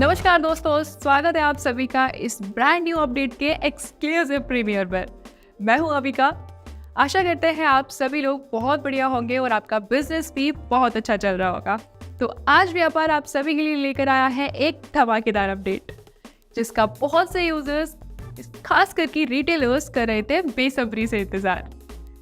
नमस्कार दोस्तों, स्वागत है आप सभी का इस ब्रांड न्यू अपडेट के एक्सक्लूसिव प्रीमियर पर। मैं हूं अविका। आशा करते हैं आप सभी लोग बहुत बढ़िया होंगे और आपका बिजनेस भी बहुत अच्छा चल रहा होगा। तो आज व्यापार आप सभी के लिए लेकर आया है एक धमाकेदार अपडेट, जिसका बहुत से यूजर्स, खास करके रिटेलर्स, कर रहे थे बेसब्री से इंतजार।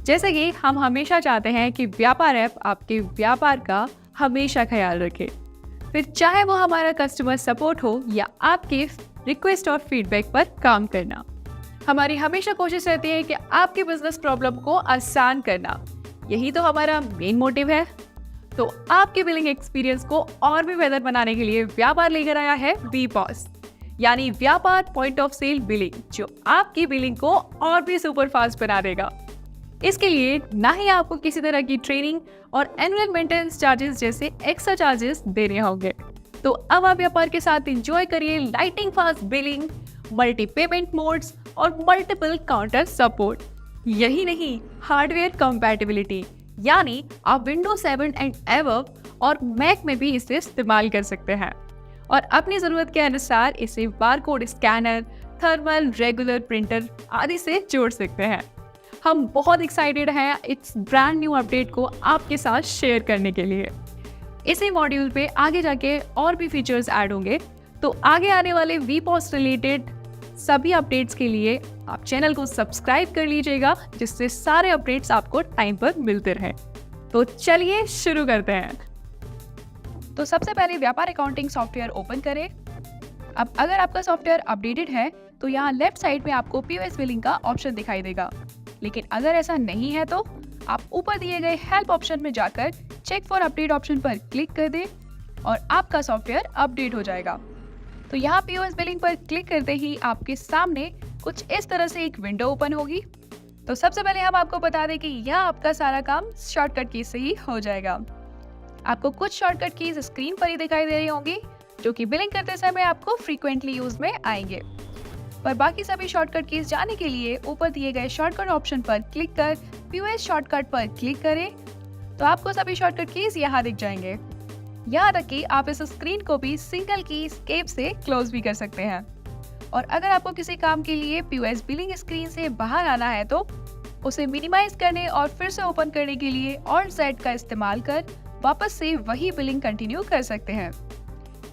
जैसे कि हम हमेशा चाहते हैं कि व्यापार ऐप आपके व्यापार का हमेशा ख्याल रखे, फिर चाहे वो हमारा कस्टमर सपोर्ट हो या आपके रिक्वेस्ट और फीडबैक पर काम करना। हमारी हमेशा कोशिश रहती है कि आपके बिजनेस प्रॉब्लम को आसान करना, यही तो हमारा मेन मोटिव है। तो आपके बिलिंग एक्सपीरियंस को और भी बेहतर बनाने के लिए व्यापार लेकर आया है VPOS, यानी व्यापार पॉइंट ऑफ सेल बिलिंग, जो आपकी बिलिंग को और भी सुपर फास्ट बना देगा। इसके लिए ना ही आपको किसी तरह की ट्रेनिंग और एनुअल मेंटेनेंस चार्जेस जैसे एक्स्ट्रा चार्जेस देने होंगे। तो अब आप व्यापार के साथ एंजॉय करिए lighting fast billing, multi payment modes और मल्टीपल काउंटर सपोर्ट। यही नहीं, हार्डवेयर कंपैटिबिलिटी, यानी आप विंडोज 7 एंड एबव और मैक में भी इसे इस्तेमाल कर सकते हैं और अपनी ज़रूरत के अनुसार इसे barcode scanner, thermal, regular printer आदि से जोड़ सकते हैं। हम बहुत एक्साइटेड हैं इस ब्रांड न्यू अपडेट को आपके साथ शेयर करने के लिए। इसी मॉड्यूल पे आगे जाके और भी फीचर्स ऐड होंगे, तो आगे आने वाले VPOS रिलेटेड सभी अपडेट्स के लिए आप चैनल को सब्सक्राइब कर लीजिएगा, जिससे सारे अपडेट्स आपको टाइम पर मिलते रहें। तो चलिए शुरू करते हैं। तो सबसे पहले व्यापार अकाउंटिंग सॉफ्टवेयर ओपन करें। अब अगर आपका सॉफ्टवेयर अपडेटेड है तो यहाँ लेफ्ट साइड में आपको POS बिलिंग का ऑप्शन दिखाई देगा, लेकिन अगर ऐसा नहीं है तो आप ऊपर दिए गए हेल्प ऑप्शन में जाकर चेक फॉर अपडेट ऑप्शन पर क्लिक कर दें और आपका सॉफ्टवेयर अपडेट हो जाएगा। तो यहाँ POS बिलिंग पर क्लिक करते ही आपके सामने कुछ इस तरह से एक विंडो ओपन होगी। तो सबसे पहले हम आपको बता दें कि यह आपका सारा काम शॉर्टकट की से ही हो जाएगा। आपको कुछ शॉर्टकट कीज स्क्रीन पर ही दिखाई दे रही होंगी, जो कि बिलिंग करते समय आपको फ्रीक्वेंटली यूज में आएंगे। पर बाकी सभी शॉर्टकट कीज जाने के लिए ऊपर दिए गए शॉर्टकट ऑप्शन पर क्लिक कर POS शॉर्टकट पर क्लिक करें, तो आपको सभी शॉर्टकट कीज यहाँ दिख जाएंगे। यहाँ तक कि आप इस स्क्रीन को भी सिंगल की एस्केप से क्लोज भी कर सकते हैं। और अगर आपको किसी काम के लिए POS बिलिंग स्क्रीन से बाहर आना है तो उसे मिनिमाइज करने और फिर से ओपन करने के लिए Alt-Z का इस्तेमाल कर वापस से वही बिलिंग कंटिन्यू कर सकते हैं।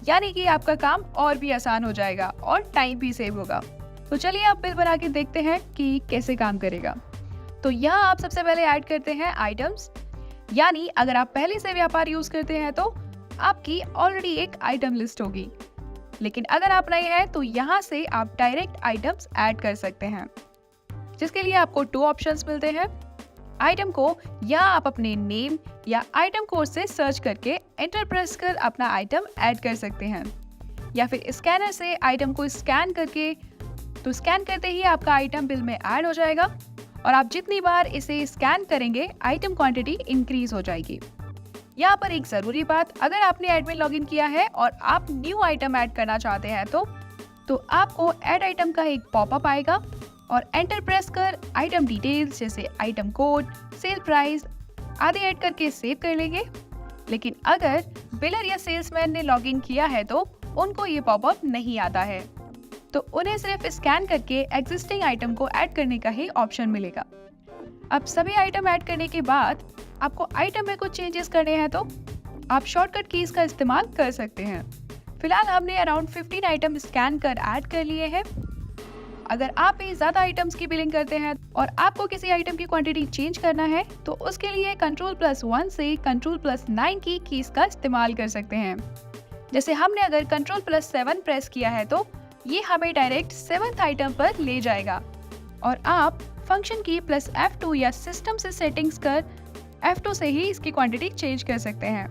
यानी कि आपका काम और भी आसान हो जाएगा और टाइम भी सेव होगा। तो चलिए अब बिल बना के देखते हैं कि कैसे काम करेगा। तो यहाँ आप सबसे पहले ऐड करते हैं आइटम्स, यानी अगर आप पहले से व्यापार यूज करते हैं तो आपकी ऑलरेडी एक आइटम लिस्ट होगी, लेकिन अगर आप नए हैं तो यहाँ से आप डायरेक्ट आइटम्स ऐड कर सकते हैं, जिसके लिए आपको 2 ऑप्शंस मिलते हैं। आइटम को या आप अपने नेम या आइटम कोड से सर्च करके एंटर प्रेस कर अपना आइटम ऐड कर सकते हैं, या फिर स्कैनर से आइटम को स्कैन करके, तो स्कैन करते ही आपका आइटम बिल में ऐड हो जाएगा और आप जितनी बार इसे स्कैन करेंगे आइटम क्वांटिटी इंक्रीज हो जाएगी। यहाँ पर एक जरूरी बात, अगर आपने एडमिन लॉगिन किया है और आप न्यू आइटम ऐड करना चाहते हैं तो आपको ऐड आइटम का एक पॉपअप आएगा और एंटर प्रेस कर आइटम डिटेल्स जैसे आइटम कोड, सेल प्राइस आदि ऐड करके सेव कर लेंगे। लेकिन अगर बिलर या सेल्समैन ने लॉगिन किया है तो उनको ये पॉपअप नहीं आता है, तो उन्हें सिर्फ स्कैन करके एग्जिस्टिंग आइटम को ऐड करने का ही ऑप्शन मिलेगा। अब सभी आइटम ऐड करने के बाद आपको आइटम में कुछ चेंजेस करने हैं तो आप शॉर्टकट कीज का इस्तेमाल कर सकते हैं। फिलहाल हमने अराउंड 15 आइटम स्कैन कर ऐड कर लिए हैं। अगर आप भी ज़्यादा आइटम्स की बिलिंग करते हैं और आपको किसी आइटम की क्वांटिटी चेंज करना है तो उसके लिए Ctrl+1 से Ctrl+9 की कीज का इस्तेमाल कर सकते हैं। जैसे हमने अगर Ctrl+7 प्रेस किया है तो ये हमें डायरेक्ट 7th आइटम पर ले जाएगा और आप फंक्शन की +F2 या सिस्टम से सेटिंग्स कर F2 से ही इसकी क्वांटिटी चेंज कर सकते हैं।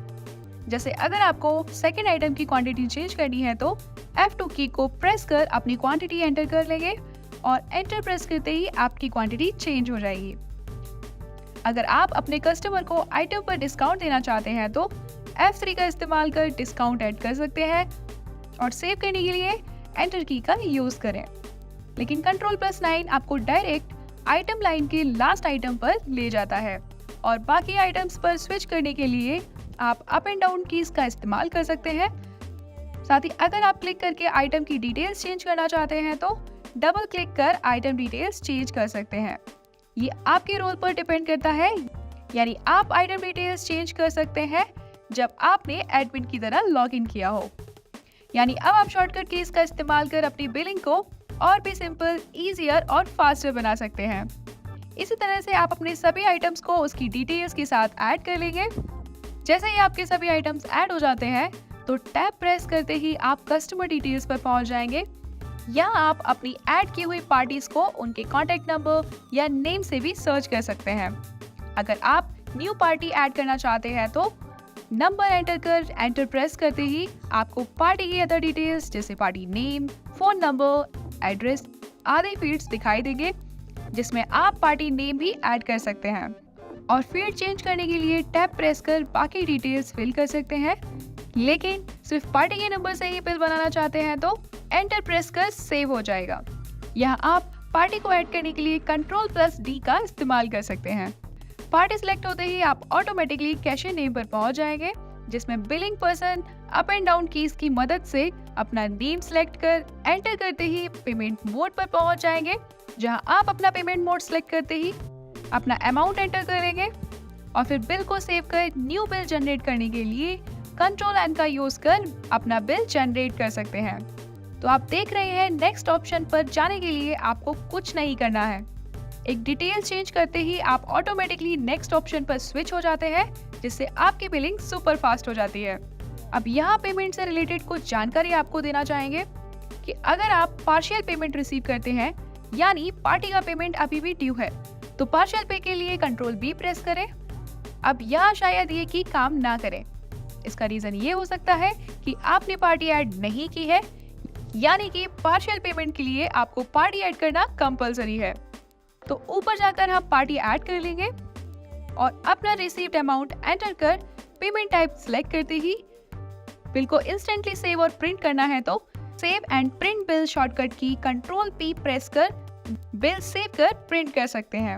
जैसे अगर आपको सेकंड आइटम की क्वांटिटी चेंज करनी है तो F2 की को प्रेस कर अपनी क्वांटिटी एंटर कर लेंगे और एंटर प्रेस करते ही आपकी क्वांटिटी चेंज हो जाएगी। अगर आप अपने कस्टमर को आइटम पर डिस्काउंट देना चाहते हैं तो F3 का इस्तेमाल कर डिस्काउंट ऐड कर सकते हैं और सेव करने के लिए एंटर की का यूज करें। लेकिन Ctrl+9 आपको डायरेक्ट आइटम लाइन के लास्ट आइटम पर ले जाता है और बाकी आइटम्स पर स्विच करने के लिए आप अप एंड डाउन कीज का इस्तेमाल कर सकते हैं साथ ही अगर आप क्लिक करके आइटम की डिटेल्स चेंज करना चाहते हैं तो डबल क्लिक कर आइटम डिटेल्स चेंज कर सकते हैं। ये आपके रोल पर डिपेंड करता है, यानी आप आइटम डिटेल्स चेंज कर सकते हैं जब आपने एडमिन की तरह लॉगिन किया हो। यानी अब आप शॉर्टकट कीज का इस्तेमाल कर अपनी बिलिंग को और भी सिंपल, इजियर और फास्टर बना सकते हैं। इसी तरह से आप अपने सभी आइटम्स को उसकी डिटेल्स के साथ ऐड कर लेंगे। जैसे ही आपके सभी आइटम्स ऐड हो जाते हैं तो टैब प्रेस करते ही आप कस्टमर डिटेल्स पर पहुंच जाएंगे। यहाँ आप अपनी ऐड की हुई पार्टीज को उनके कॉन्टेक्ट नंबर या नेम से भी सर्च कर सकते हैं। अगर आप न्यू पार्टी ऐड करना चाहते हैं तो नंबर एंटर कर एंटर प्रेस करते ही आपको पार्टी की अदर डिटेल्स जैसे party name, phone number, address आदि फील्ड्स दिखाई देंगे, जिसमें आप पार्टी नेम भी ऐड कर सकते हैं। और फील्ड चेंज करने के लिए टैब प्रेस कर बाकी डिटेल्स फिल कर सकते हैं। लेकिन सिर्फ पार्टी के नंबर से ही बिल बनाना चाहते हैं तो एंटर प्रेस कर सेव हो जाएगा। यहाँ आप पार्टी को ऐड करने के लिए Ctrl+D का इस्तेमाल कर सकते हैं। पार्टी सिलेक्ट होते ही आप ऑटोमेटिकली कैशियर नेम पर पहुंच जाएंगे, जिसमें billing person up and down keys की मदद से अपना नेम सिलेक्ट कर एंटर करते ही पेमेंट मोड पर पहुंच जाएंगे, जहां आप अपना पेमेंट मोड सिलेक्ट करते ही अपना अमाउंट एंटर करेंगे और फिर बिल को सेव कर न्यू बिल जनरेट करने के लिए Ctrl+N का यूज कर अपना बिल जनरेट कर सकते हैं। तो आप देख रहे हैं नेक्स्ट ऑप्शन पर जाने के लिए आपको कुछ नहीं करना है। एक डिटेल चेंज करते ही आप ऑटोमेटिकली नेक्स्ट ऑप्शन पर स्विच हो जाते हैं, जिससे आपकी बिलिंग सुपर फास्ट हो जाती है। अब यहाँ पेमेंट से रिलेटेड कुछ जानकारी आपको देना चाहेंगे कि अगर आप पार्शियल पेमेंट रिसीव करते हैं, यानी पार्टी का पेमेंट अभी भी ड्यू है, तो पार्शियल पे के लिए Ctrl+B प्रेस करें। अब यहाँ शायद ये की काम ना करें। इसका रीजन ये हो सकता है कि आपने पार्टी ऐड नहीं की है, यानी कि पार्शियल पेमेंट के लिए आपको पार्टी ऐड करना कंपलसरी है। तो ऊपर जाकर हम पार्टी ऐड कर लेंगे और अपना रिसीव्ड अमाउंट एंटर कर पेमेंट टाइप सिलेक्ट करते ही बिल को इंस्टेंटली सेव और प्रिंट करना है तो save and print bill shortcut की Ctrl+P प्रेस कर बिल सेव कर प्रिंट कर सकते हैं।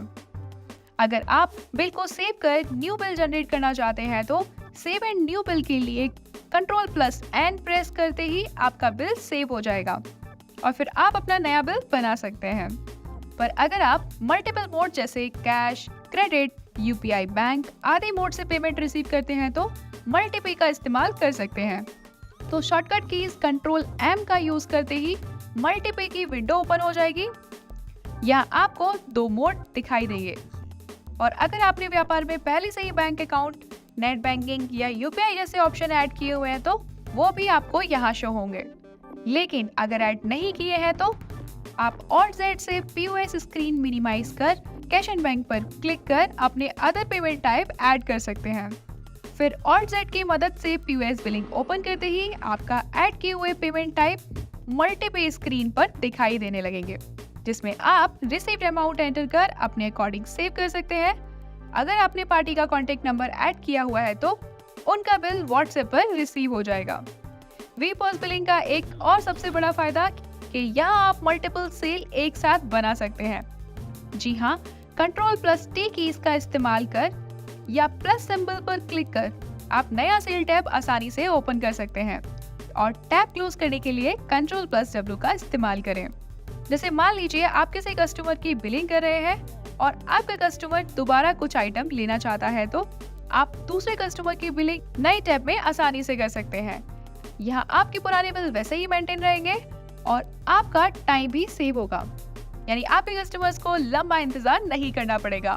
अगर आप बिल को सेव कर न्यू बिल जनरेट करना चाहते हैं तो सेव एंड न्यू बिल के लिए Ctrl+N प्रेस करते ही आपका बिल सेव हो जाएगा और फिर आप अपना नया बिल बना सकते हैं। पर अगर आप मल्टीपल मोड जैसे कैश, क्रेडिट, UPI बैंक आदि मोड से पेमेंट रिसीव करते हैं तो मल्टीपे का इस्तेमाल कर सकते हैं। तो शॉर्टकट कीज Ctrl+M का यूज करते ही मल्टीपे की विंडो ओपन हो जाएगी। यहाँ आपको दो मोड दिखाई देंगे और अगर आपने व्यापार में पहले से ही बैंक अकाउंट, नेट बैंकिंग या UPI जैसे ऑप्शन ऐड किए हुए हैं तो वो भी आपको यहाँ शो होंगे। लेकिन अगर ऐड नहीं किए हैं तो आप Alt+Z से POS स्क्रीन मिनिमाइज कर कैश एंड बैंक पर क्लिक कर अपने अदर पेमेंट टाइप ऐड कर सकते हैं। फिर Alt+Z की मदद से POS बिलिंग ओपन करते ही आपका ऐड किए हुए पेमेंट टाइप मल्टीपे स्क्रीन पर दिखाई देने लगेंगे, जिसमें आप रिसीव्ड अमाउंट एंटर कर अपने अकॉर्डिंग सेव कर सकते हैं। अगर आपने पार्टी का कॉन्टेक्ट नंबर ऐड किया हुआ है तो उनका बिल WhatsApp पर रिसीव हो जाएगा। VPOS बिलिंग का एक और सबसे बड़ा फायदा कि यहाँ आप मल्टीपल सेल एक साथ बना सकते हैं। जी हाँ, Ctrl+T कीज का इस्तेमाल कर या प्लस सिंबल पर क्लिक कर आप नया सेल टैब आसानी से ओपन कर सकते हैं और टैब क्लोज करने के लिए Ctrl+W का इस्तेमाल करें। जैसे मान लीजिए आप किसी कस्टमर की बिलिंग कर रहे हैं और आपका कस्टमर दोबारा कुछ आइटम लेना चाहता है तो आप दूसरे कस्टमर की बिलिंग नई टैब में आसानी से कर सकते हैं। यहाँ आपके पुराने बिल वैसे ही मेंटेन रहेंगे और आपका टाइम भी सेव होगा, यानी आपके कस्टमर्स को लंबा इंतजार नहीं करना पड़ेगा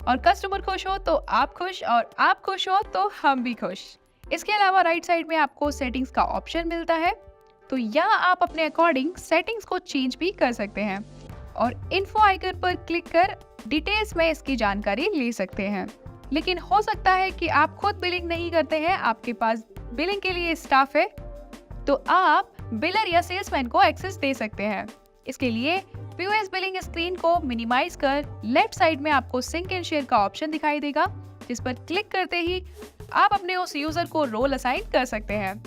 और कस्टमर खुश हो तो आप खुश और आप खुश हो तो हम भी खुश। इसके अलावा राइट साइड में आपको सेटिंग्स का ऑप्शन मिलता है, तो यहाँ आप अपने अकॉर्डिंग सेटिंग्स को चेंज भी कर सकते हैं और इन्फो आइकन पर क्लिक कर डिटेल्स में इसकी जानकारी ले सकते हैं। लेकिन हो सकता है कि आप खुद बिलिंग नहीं करते हैं, आपके पास बिलिंग के लिए स्टाफ है, तो आप बिलर या सेल्समैन को एक्सेस दे सकते हैं। इसके लिए POS बिलिंग स्क्रीन को मिनिमाइज कर लेफ्ट साइड में आपको सिंक एंड शेयर का ऑप्शन दिखाई देगा, जिस पर क्लिक करते ही आप अपने उस यूजर को रोल असाइन कर सकते हैं।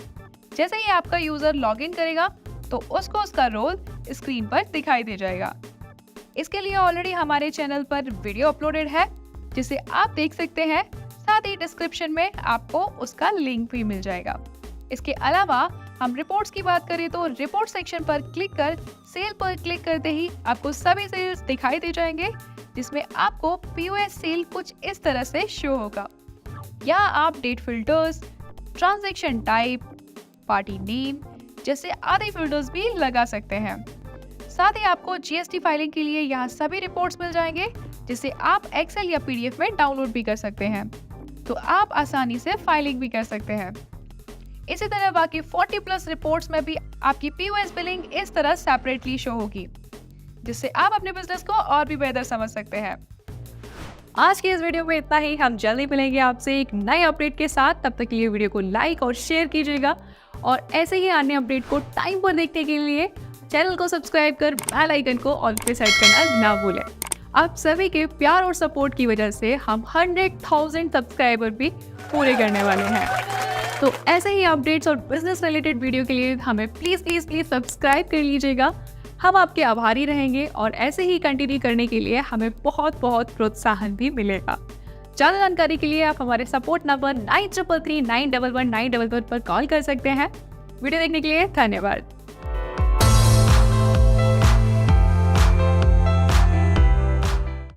जैसे ही आपका यूजर लॉगिन करेगा तो उसको उसका रोल स्क्रीन पर दिखाई दे जाएगा। इसके लिए ऑलरेडी हमारे चैनल पर वीडियो अपलोडेड है, जिसे आप देख सकते हैं। साथ ही डिस्क्रिप्शन में आपको उसका लिंक भी मिल जाएगा। इसके अलावा हम रिपोर्ट्स की बात करें तो रिपोर्ट सेक्शन पर क्लिक कर सेल पर क्लिक करते ही आपको सभी सेल्स दिखाई दे जाएंगे, जिसमें आपको पीओएस सेल कुछ इस तरह से शो होगा। या आप date filters, transaction type, party name जैसे आदि फिल्टर्स भी लगा सकते हैं। साथ ही आपको जीएसटी फाइलिंग के लिए यहाँ सभी रिपोर्ट्स मिल जाएंगे, जिसे आप एक्सेल या पीडीएफ में डाउनलोड भी कर सकते हैं, तो आप आसानी से फाइलिंग भी कर सकते हैं। इसी तरह बाकी 40 प्लस रिपोर्ट्स में भी आपकी पीओएस बिलिंग इस तरह सेपरेटली शो होगी, जिससे आप अपने बिजनेस को और भी बेहतर समझ सकते हैं। आज की इस वीडियो में इतना ही। हम जल्दी मिलेंगे आपसे एक नए अपडेट के साथ। तब तक के लिए वीडियो को लाइक और शेयर कीजिएगा और ऐसे ही अन्य अपडेट को टाइम पर देखने के लिए चैनल को सब्सक्राइब कर बेल आइकन को ऑल पे सेट करना ना भूलें। आप सभी के प्यार और सपोर्ट की वजह से हम 100,000 सब्सक्राइबर भी पूरे करने वाले हैं। तो ऐसे ही अपडेट्स और बिजनेस रिलेटेड वीडियो के लिए हमें प्लीज़ सब्सक्राइब कर लीजिएगा। हम आपके आभारी रहेंगे और ऐसे ही कंटिन्यू करने के लिए हमें बहुत प्रोत्साहन भी मिलेगा। ज़्यादा जानकारी के लिए आप हमारे सपोर्ट नंबर 9339119111 पर कॉल कर सकते हैं। वीडियो देखने के लिए धन्यवाद।